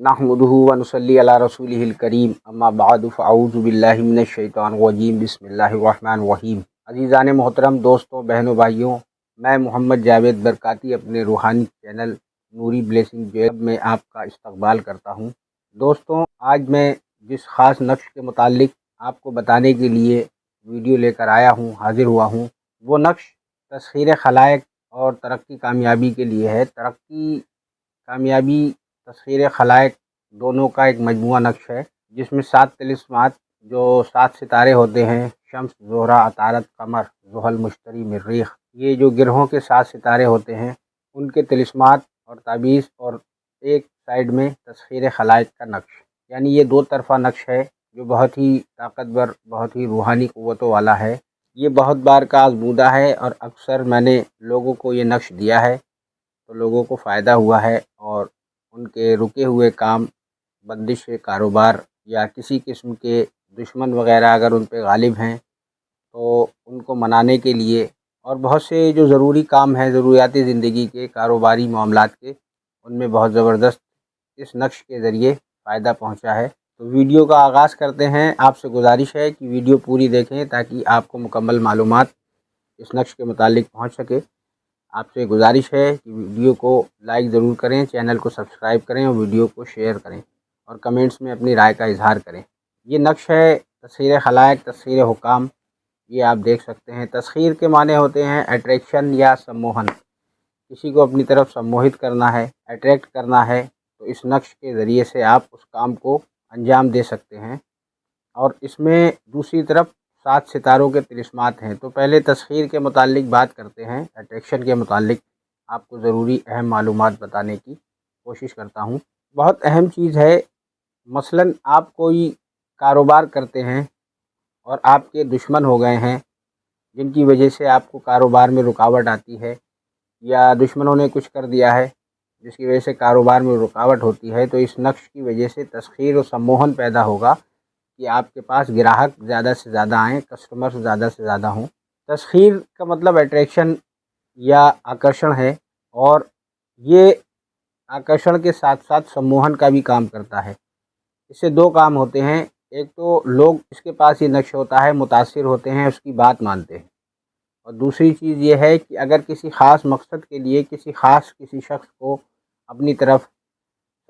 नहमदुहु व नुसल्ली अला रसूलिहिल करीम अम्मा बाद फ़अऊज़ु बिल्लाहि मिनश शैतानिर रजीम बिस्मिल्लाहिर रहमानिर रहीम। अज़ीज़ान मोहतरम, दोस्तों, बहनों, भाइयों, मैं मोहम्मद जावेद बरकाती अपने रूहानी चैनल नूरी ब्लेसिंग वेब में आपका इस्तकबाल करता हूँ। दोस्तों, आज मैं जिस ख़ास नक्श के मुतालिक आपको बताने के लिए वीडियो लेकर आया हूँ, हाज़िर हुआ हूँ, वो नक्श तस्ख़ीर खलाइक और तरक्की कामयाबी के लिए है। तरक्की, कामयाबी, तस्ख़ीर खलाइक दोनों का एक मजमूआ नक्श है, जिसमें 7 तिलिस्मात, जो 7 सितारे होते हैं, शम्स, ज़ोहरा, अतारत, कमर, ज़ुहल, मुश्तरी, मरीख़, ये जो गिरहों के 7 सितारे होते हैं, उनके तिलिस्मात और ताबीज़, और एक साइड में तस्ख़ीर खलाइक का नक्श, यानी ये 2 तरफ़ा नक्श है जो बहुत ही ताकतवर, बहुत ही रूहानी क़ुव्वतों वाला है। ये बहुत बार का आज़मूदा है और अक्सर मैंने लोगों को ये नक्श दिया है तो लोगों को फ़ायदा हुआ है, और उनके रुके हुए काम, बंदिश कारोबार या किसी किस्म के दुश्मन वग़ैरह अगर उन पे गालिब हैं तो उनको मनाने के लिए, और बहुत से जो ज़रूरी काम हैं ज़रूरियाती ज़िंदगी के, कारोबारी मामलात के, उनमें बहुत ज़बरदस्त इस नक्श के ज़रिए फ़ायदा पहुंचा है। तो वीडियो का आगाज़ करते हैं। आपसे गुजारिश है कि वीडियो पूरी देखें ताकि आपको मुकम्मल मालूमात इस नक्श के मुतालिक पहुंच सके। आपसे गुजारिश है कि वीडियो को लाइक ज़रूर करें, चैनल को सब्सक्राइब करें और वीडियो को शेयर करें, और कमेंट्स में अपनी राय का इजहार करें। ये नक्श है तस्ख़ीर खलाइक, तस्ख़ीर हुकाम। ये आप देख सकते हैं। तस्ख़ीर के माने होते हैं अट्रैक्शन या सम्मोहन। किसी को अपनी तरफ सम्मोहित करना है, अट्रैक्ट करना है, तो इस नक्श के ज़रिए से आप उस काम को अंजाम दे सकते हैं। और इसमें दूसरी तरफ 7 सितारों के तिलिस्मात हैं। तो पहले तस्ख़ीर के मुतालिक बात करते हैं। अट्रैक्शन के मुतालिक आपको ज़रूरी अहम मालूमात बताने की कोशिश करता हूँ। बहुत अहम चीज़ है। मसलन आप कोई कारोबार करते हैं और आपके दुश्मन हो गए हैं, जिनकी वजह से आपको कारोबार में रुकावट आती है, या दुश्मनों ने कुछ कर दिया है जिसकी वजह से कारोबार में रुकावट होती है, तो इस नक्श की वजह से तस्ख़ीर और सम्मोहन पैदा होगा कि आपके पास ग्राहक ज़्यादा से ज़्यादा आएँ, कस्टमर ज़्यादा से ज़्यादा हों। तस्ख़ीर का मतलब अट्रैक्शन या आकर्षण है, और ये आकर्षण के साथ साथ सम्मोहन का भी काम करता है। इससे 2 काम होते हैं। एक तो लोग, इसके पास ये नक्श होता है, मुतासिर होते हैं, उसकी बात मानते हैं, और दूसरी चीज़ ये है कि अगर किसी ख़ास मकसद के लिए किसी शख्स को अपनी तरफ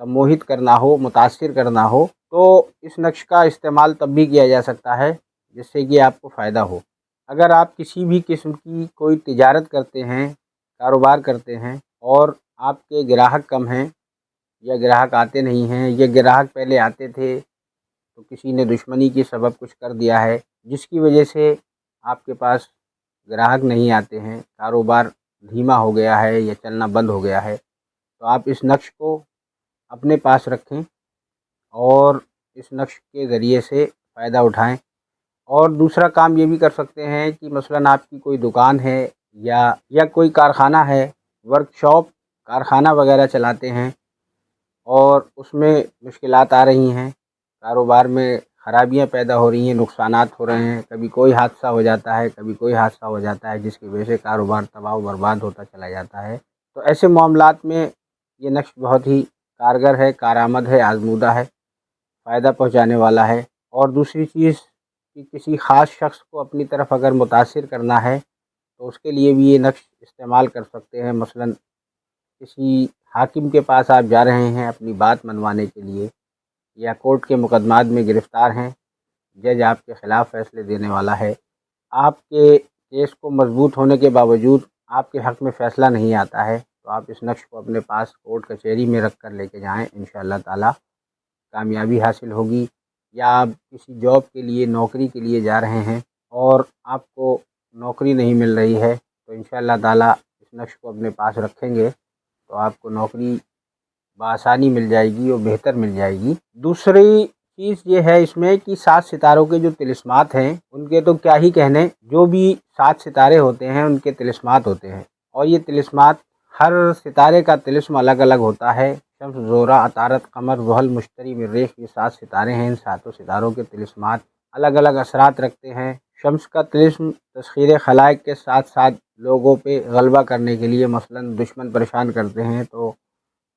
सम्मोहित करना हो, मुतासिर करना हो, तो इस नक्श का इस्तेमाल तब भी किया जा सकता है जिससे कि आपको फ़ायदा हो। अगर आप किसी भी किस्म की कोई तिजारत करते हैं, कारोबार करते हैं, और आपके ग्राहक कम हैं, या ग्राहक आते नहीं हैं, या ग्राहक पहले आते थे तो किसी ने दुश्मनी के सबब कुछ कर दिया है जिसकी वजह से आपके पास ग्राहक नहीं आते हैं, कारोबार धीमा हो गया है या चलना बंद हो गया है, तो आप इस नक्श को अपने पास रखें और इस नक्श के ज़रिए से फ़ायदा उठाएं। और दूसरा काम ये भी कर सकते हैं कि मसलन आपकी कोई दुकान है या कोई कारख़ाना है, वर्कशॉप, कारख़ाना वगैरह चलाते हैं, और उसमें मुश्किलात आ रही हैं, कारोबार में ख़राबियाँ पैदा हो रही हैं, नुकसानात हो रहे हैं, कभी कोई हादसा हो जाता है, कभी कोई हादसा हो जाता है जिसकी वजह से कारोबार तबाह बर्बाद होता चला जाता है। तो ऐसे मामलात में ये नक्श बहुत ही कारगर है, कारआमद है, आज़मूदा है, फ़ायदा पहुँचाने वाला है। और दूसरी चीज़ कि किसी ख़ास शख्स को अपनी तरफ अगर मुतासिर करना है तो उसके लिए भी ये नक्श इस्तेमाल कर सकते हैं। मसलन किसी हाकिम के पास आप जा रहे हैं अपनी बात मनवाने के लिए, या कोर्ट के मुकदमात में गिरफ़्तार हैं, जज आपके ख़िलाफ़ फ़ैसले देने वाला है, आपके केस को मज़बूत होने के बावजूद आपके हक़ में फ़ैसला नहीं आता है, तो आप इस नक्श को अपने पास कोर्ट कचहरी में रख कर लेके जाएँ, इंशाअल्लाह ताला कामयाबी हासिल होगी। या आप किसी जॉब के लिए, नौकरी के लिए जा रहे हैं और आपको नौकरी नहीं मिल रही है, तो इंशाअल्लाह ताला इस नक्श को अपने पास रखेंगे तो आपको नौकरी बआसानी मिल जाएगी और बेहतर मिल जाएगी। दूसरी चीज़ ये है इसमें कि 7 सितारों के जो तिलिस्मात हैं उनके तो क्या ही कहने। जो भी 7 सितारे होते हैं उनके तिलिस्मात होते हैं, और ये तिलिस्मात, हर सितारे का तिलिस्म अलग अलग होता है। शम्स, ज़ोहरा, अतारत, कमर, ज़ुहल, मुश्तरी, मरीख़, ये 7 सितारे हैं। इन 7 सितारों के तिलिस्मात अलग अलग असरात रखते हैं। शम्स का तिलिस्म तस्ख़ीर खलाइक के साथ साथ लोगों पे गलबा करने के लिए, मसलन दुश्मन परेशान करते हैं तो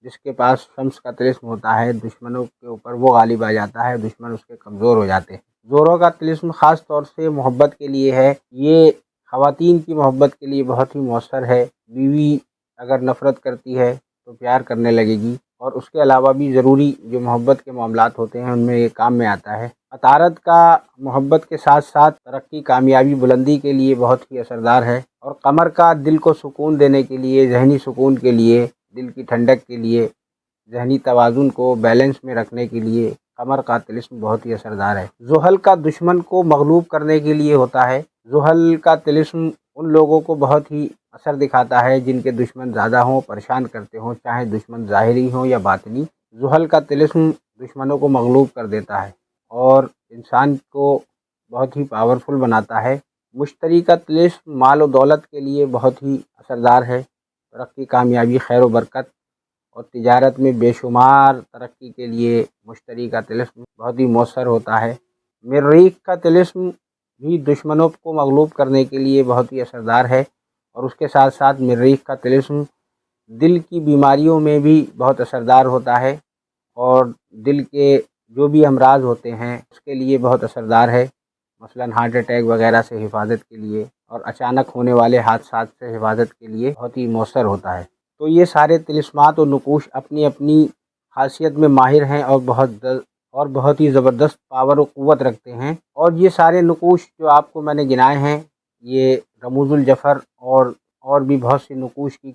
جس کے پاس شمس کا طلسم ہوتا ہے دشمنوں کے اوپر وہ غالب آ جاتا ہے، دشمن اس کے کمزور ہو جاتے ہیں۔ زوروں کا طلسم خاص طور سے محبت کے لیے ہے، یہ خواتین کی محبت کے لیے بہت ہی مؤثر ہے۔ بیوی اگر نفرت کرتی ہے تو پیار کرنے لگے گی، اور اس کے علاوہ بھی ضروری جو محبت کے معاملات ہوتے ہیں ان میں یہ کام میں آتا ہے۔ عطارد کا محبت کے ساتھ ساتھ ترقی، کامیابی، بلندی کے لیے بہت ہی اثردار ہے، اور قمر کا دل کو سکون دینے کے لیے، ذہنی سکون کے لیے، دل کی ٹھنڈک کے لیے، ذہنی توازن کو بیلنس میں رکھنے کے لیے قمر کا طلسم بہت ہی اثردار ہے۔ زحل کا دشمن کو مغلوب کرنے کے لیے ہوتا ہے۔ زحل کا طلسم ان لوگوں کو بہت ہی اثر دکھاتا ہے جن کے دشمن زیادہ ہوں، پریشان کرتے ہوں، چاہے دشمن ظاہری ہوں یا باطنی۔ زحل کا طلسم دشمنوں کو مغلوب کر دیتا ہے اور انسان کو بہت ہی پاورفل بناتا ہے۔ مشتری کا طلسم مال و دولت کے لیے بہت ہی اثردار ہے، ترقی، کامیابی، خیر و برکت اور تجارت میں بے شمار ترقی کے لیے مشتری کا طلسم بہت ہی مؤثر ہوتا ہے۔ مریخ کا طلسم بھی دشمنوں کو مغلوب کرنے کے لیے بہت ہی اثردار ہے، اور اس کے ساتھ ساتھ مریخ کا طلسم دل کی بیماریوں میں بھی بہت اثردار ہوتا ہے، اور دل کے جو بھی امراض ہوتے ہیں اس کے لیے بہت اثردار ہے، مثلاً ہارٹ اٹیک وغیرہ سے حفاظت کے لیے، اور اچانک ہونے والے حادثات سے حفاظت کے لیے بہت ہی مؤثر ہوتا ہے۔ تو یہ سارے طلسمات و نقوش اپنی اپنی خاصیت میں ماہر ہیں اور بہت ہی زبردست پاور و قوت رکھتے ہیں، اور یہ سارے نقوش جو آپ کو میں نے گنائے ہیں یہ رموز الجفر اور بھی بہت سی نقوش کی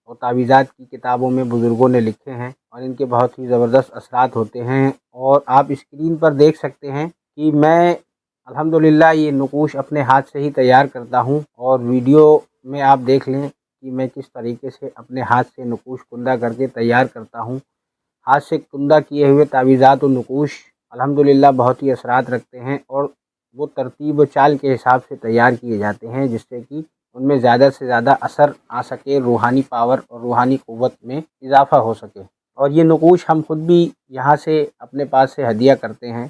اور تعویذات کی کتابوں میں بزرگوں نے لکھے ہیں، اور ان کے بہت ہی زبردست اثرات ہوتے ہیں۔ اور آپ اسکرین پر دیکھ سکتے ہیں کہ میں الحمدللہ یہ نقوش اپنے ہاتھ سے ہی تیار کرتا ہوں، اور ویڈیو میں آپ دیکھ لیں کہ میں کس طریقے سے اپنے ہاتھ سے نقوش کندہ کر کے تیار کرتا ہوں۔ ہاتھ سے کندہ کیے ہوئے تعویذات و نقوش الحمدللہ بہت ہی اثرات رکھتے ہیں، اور وہ ترتیب و چال کے حساب سے تیار کیے جاتے ہیں جس سے کہ ان میں زیادہ سے زیادہ اثر آ سکے، روحانی پاور اور روحانی قوت میں اضافہ ہو سکے۔ اور یہ نقوش ہم خود بھی یہاں سے اپنے پاس سے ہدیہ کرتے ہیں،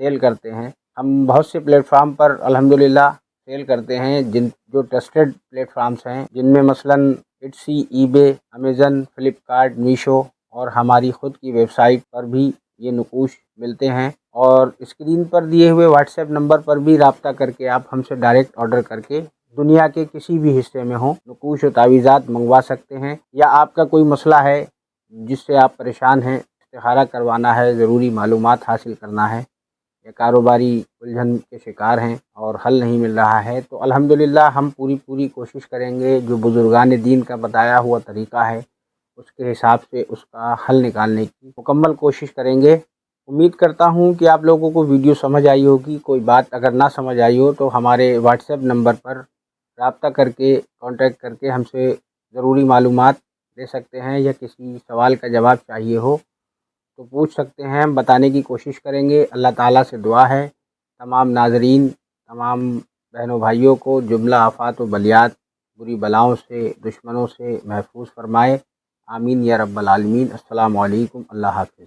سیل کرتے ہیں۔ ہم بہت سے پلیٹ فارم پر الحمدللہ سیل کرتے ہیں، جو ٹرسٹڈ پلیٹ فارمز ہیں، جن میں مثلاً ایٹسی، ای بے، امیزن، فلپکارٹ، میشو، اور ہماری خود کی ویب سائٹ پر بھی یہ نقوش ملتے ہیں۔ اور اسکرین پر دیے ہوئے واٹس ایپ نمبر پر بھی رابطہ کر کے آپ ہم سے ڈائریکٹ آرڈر کر کے دنیا کے کسی بھی حصے میں ہوں نقوش و تعویذات منگوا سکتے ہیں، یا آپ کا کوئی مسئلہ ہے جس سے آپ پریشان ہیں، استخارہ کروانا ہے، ضروری معلومات حاصل کرنا ہے، یا کاروباری الجھن کے شکار ہیں اور حل نہیں مل رہا ہے، تو الحمدللہ ہم پوری کوشش کریں گے، جو بزرگان دین کا بتایا ہوا طریقہ ہے اس کے حساب سے اس کا حل نکالنے کی مکمل کوشش کریں گے۔ امید کرتا ہوں کہ آپ لوگوں کو ویڈیو سمجھ آئی ہوگی۔ کوئی بات اگر نہ سمجھ آئی ہو تو ہمارے واٹس ایپ نمبر پر رابطہ کر کے، کانٹیکٹ کر کے ہم سے ضروری معلومات دے سکتے ہیں، یا کسی سوال کا جواب چاہیے ہو تو پوچھ سکتے ہیں، ہم بتانے کی کوشش کریں گے۔ اللہ تعالیٰ سے دعا ہے تمام ناظرین، تمام بہنوں بھائیوں کو جملہ آفات و بلیات، بری بلاؤں سے، دشمنوں سے محفوظ فرمائے۔ آمین یا رب العالمین۔ السلام علیکم، اللہ حافظ۔